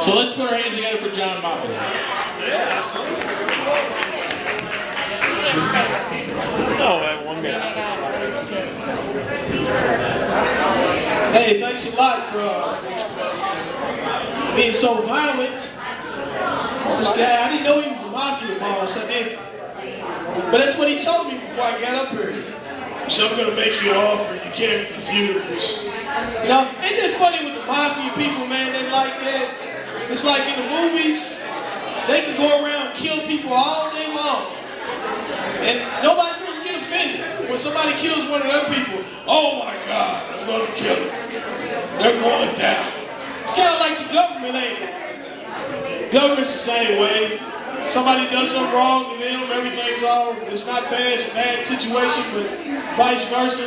So let's put our hands together for John Maupin. No, I have 1 minute. Hey, thanks a lot for being so violent. This guy, I didn't know he was a mafia boss. I didn't. But that's what he told me before I got up here. So I'm gonna make you an offer. You can't refuse. You know, ain't that funny with the mafia people, man? They like that. It's like in the movies, they can go around and kill people all day long. And nobody's supposed to get offended. When somebody kills one of their people, oh my God, I'm going to kill them. They're going down. It's kind of like the government, ain't it? Government's the same way. Somebody does something wrong to them, everything's all, it's not bad, it's a bad situation, but vice versa.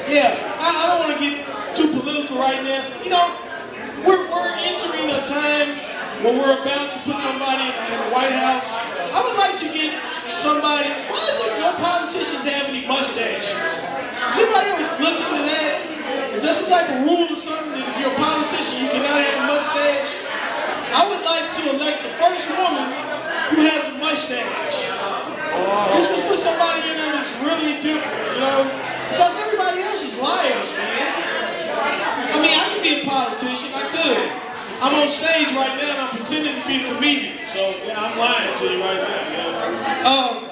Yeah, I don't want to get too political right now. You know, we're entering a time where we're about to put somebody in the White House. I would like to get somebody, why is it no politicians have any mustaches? Has anybody ever looked into that? Is there some type of rule or something that if you're a politician you cannot have a mustache? I would like to elect the first woman who has a mustache. Just to put somebody in there that's really different, you know? Because everybody else is liars, man. I mean, I could be a politician, I could. I'm on stage right now and I'm pretending to be a comedian. So, yeah, I'm lying to you right now, you know?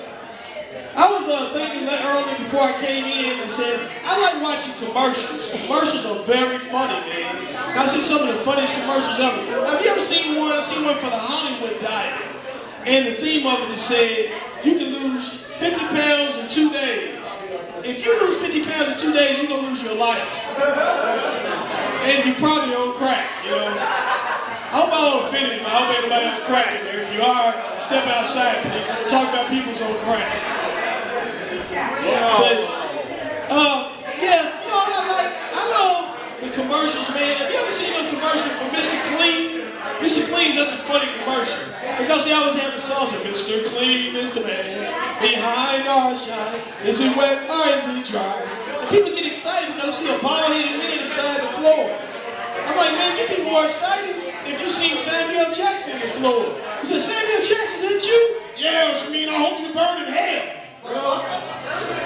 I was thinking that earlier before I came in and said, I like watching commercials. Commercials are very funny, man. I see some of the funniest commercials ever. Have you ever seen one? I seen one for the Hollywood diet. And the theme of it said, you can lose 50 pounds in 2 days. If you lose 50 pounds in 2 days, you're going to lose your life. And you're probably on crack, you know. I hope I don't offend you, but I hope everybody else cracking there. If you are, step outside, please. We'll talk about people's on crack. Yeah, you know what I love the commercials, man. Have you ever seen a commercial for Mr. Clean? Mr. Clean's just a funny commercial. Because they always have the song, Mr. Clean is the man. Behind our shine, is it wet or is it dry? And people get excited because they see a bald-headed man inside the floor. I'm like, man, you'd be more excited if you seen Samuel Jackson in the floor. He said, Samuel Jackson, is that you? Yeah, it's me, and I hope you burn in hell. You know?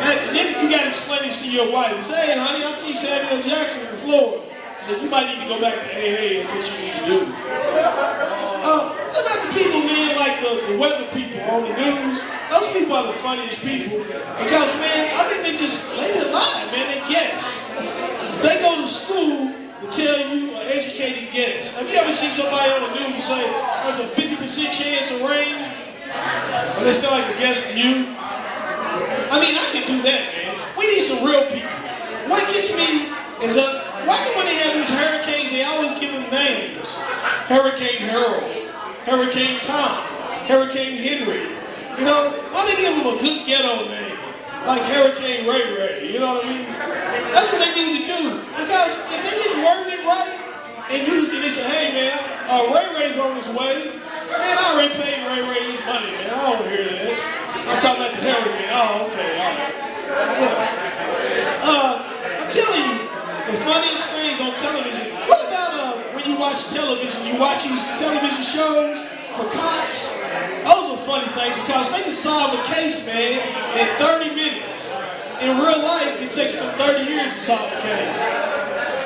And then you got to explain this to your wife. You say, hey, honey, I see Samuel Jackson on the floor. He said, you might need to go back to AA and what you need to do. What about the people, man, like the weather people on the news? Those people are the funniest people. Because, man, I think they lie, man. They guess. They go to school to tell you an educated guess. Have you ever seen somebody on the news and say, there's a 50% chance of rain? Or they sound like a guess to you? I mean, I can do that, man. We need some real people. What gets me is why come when they have these hurricanes, they always give them names? Hurricane Harold, Hurricane Tom, Hurricane Henry. You know, why they give them a good ghetto name? Like Hurricane Ray Ray, you know what I mean? That's what they need to do. Because if they didn't word it right, and usually they say, hey man, Ray Ray's on his way. Man, I already paid Ray Ray his money, man. I don't want to hear that. I'm talking about the hurricane. Oh, okay, all right. Yeah. I'm telling you, the funniest things on television. What about when you watch television? You watch these television shows for cops. Those are funny things because they can solve a case, man, in 30 minutes. In real life, it takes them 30 years to solve a case.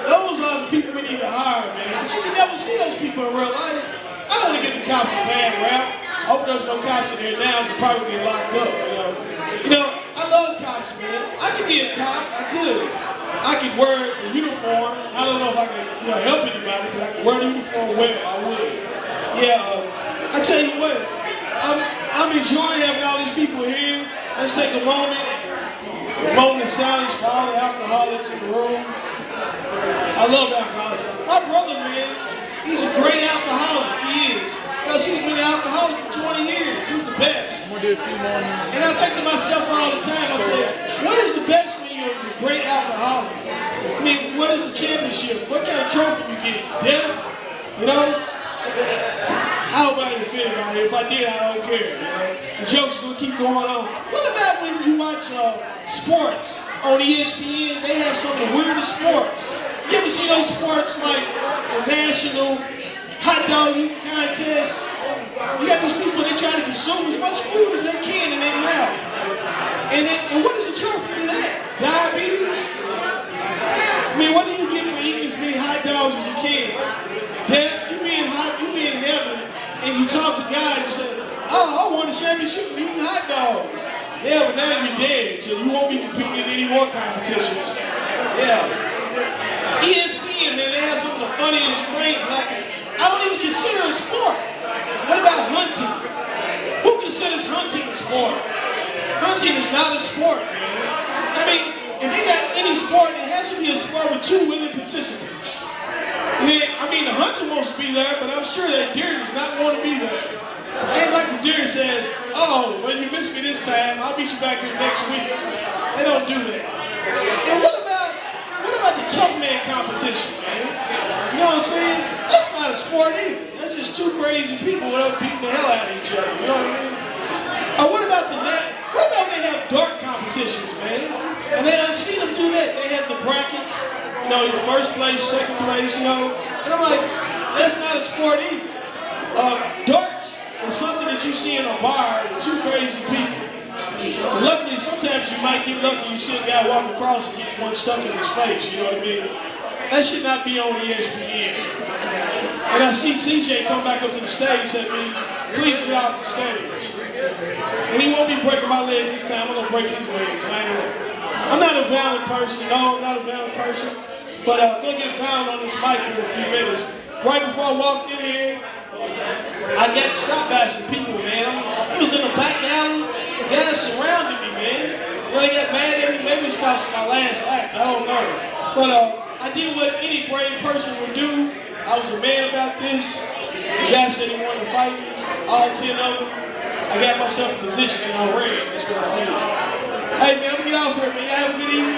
Those are the people we need to hire, man. But you can never see those people in real life. I don't want to give the cops a bad rap. I hope there's no cops in there now to probably get locked up, you know. You know, I love cops, man. I could be a cop. I could. I could wear the uniform. I don't know if I could, help anybody, but I could wear the uniform well. I would. Yeah, I tell you what, I'm enjoying having all these people here. Let's take a moment of silence for all the alcoholics in the room. I love alcoholics. My brother, man, he's a great alcoholic. He is. Because he's been an alcoholic for 20 years. He's the best. I'm going to do a few more. And I think to myself all the time, I said, what is the best when you're a great alcoholic? I mean, what is the championship? What kind of trophy you get? Death? You know? I hope I didn't offend anybody. If I did, I don't care. You know? The joke's going to keep going on. What about when you watch sports on ESPN? They have some of the weirdest sports. You ever see those sports like the national hot dog eating contests. You got these people that try to consume as much food as they can in their mouth. And what is the trophy for that? Diabetes? I mean, what do you get for eating as many hot dogs as you can? Then you be in heaven and you talk to God and say, oh, I won the championship for eating hot dogs. Yeah, but now you're dead, so you won't be competing in any more competitions. Yeah. ESPN, man, they have some of the funniest things I don't even consider a sport. What about hunting? Who considers hunting a sport? Hunting is not a sport, man. I mean, if you got any sport, it has to be a sport with 2 willing participants. And then, I mean, the hunter wants to be there, but I'm sure that deer does not want to be there. Ain't like the deer says, oh, well, you missed me this time, I'll meet you back here next week. They don't do that. And what about the tough man competition, man? You know what I'm saying? That's not a sport either. That's just 2 crazy people that beating the hell out of each other. You know what I mean? Or what about what about when they have dart competitions, man? And they don't see them do that. They have the brackets, you know, the first place, second place, you know. And I'm like, that's not a sport either. Darts is something that you see in a bar with 2 crazy people. And luckily, sometimes you might get lucky. You see a guy walk across and get one stuck in his face, you know what I mean? That should not be on ESPN. And I see TJ come back up to the stage, that means, please get off the stage. And he won't be breaking my legs this time, I'm gonna break his legs, man. I'm not a violent person, no, I'm not a violent person. But I'm gonna get violent on this mic in a few minutes. Right before I walked in here, I got stopped by some people, man. It was in a back alley, the guys surrounded me, man. When they got mad at me, maybe it was because of my last act, I don't know. But I did what any brave person would do. I was a man about this. The guy said he wanted to fight me, all 10 of them. I got myself in position and I ran. That's what I did. Hey, man, I'm going to get off here, man. Y'all have a good evening.